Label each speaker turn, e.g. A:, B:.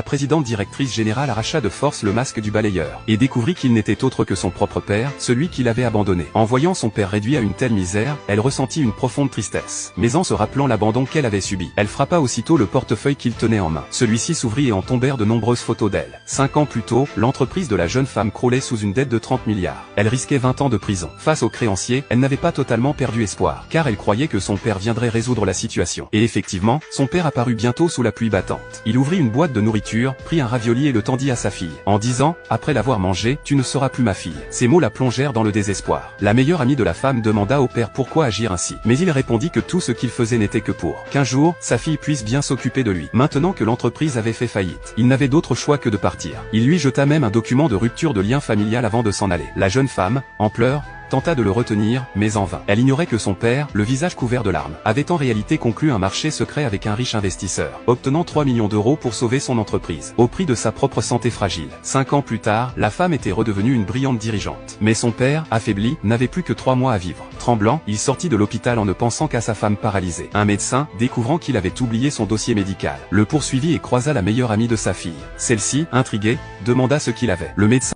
A: La présidente directrice générale arracha de force le masque du balayeur, et découvrit qu'il n'était autre que son propre père, celui qui l'avait abandonné. En voyant son père réduit à une telle misère, elle ressentit une profonde tristesse. Mais en se rappelant l'abandon qu'elle avait subi, elle frappa aussitôt le portefeuille qu'il tenait en main. Celui-ci s'ouvrit et en tombèrent de nombreuses photos d'elle. 5 ans plus tôt, l'entreprise de la jeune femme croulait sous une dette de 30 milliards. Elle risquait 20 ans de prison. Face aux créanciers, elle n'avait pas totalement perdu espoir, car elle croyait que son père viendrait résoudre la situation. Et effectivement, son père apparut bientôt sous la pluie battante. Il ouvrit une boîte de nourriture, prit un ravioli et le tendit à sa fille, en disant, après l'avoir mangé, tu ne seras plus ma fille. Ces mots la plongèrent dans le désespoir. La meilleure amie de la femme demanda au père pourquoi agir ainsi. Mais il répondit que tout ce qu'il faisait n'était que pour qu'un jour, sa fille puisse bien s'occuper de lui. Maintenant que l'entreprise avait fait faillite, il n'avait d'autre choix que de partir. Il lui jeta même un document de rupture de lien familial avant de s'en aller. La jeune femme, en pleurs, tenta de le retenir, mais en vain. Elle ignorait que son père, le visage couvert de larmes, avait en réalité conclu un marché secret avec un riche investisseur, obtenant 3 millions d'euros pour sauver son entreprise, au prix de sa propre santé fragile. 5 ans plus tard, la femme était redevenue une brillante dirigeante. Mais son père, affaibli, n'avait plus que 3 mois à vivre. Tremblant, il sortit de l'hôpital en ne pensant qu'à sa femme paralysée. Un médecin, découvrant qu'il avait oublié son dossier médical, le poursuivit et croisa la meilleure amie de sa fille. Celle-ci, intriguée, demanda ce qu'il avait. Le médecin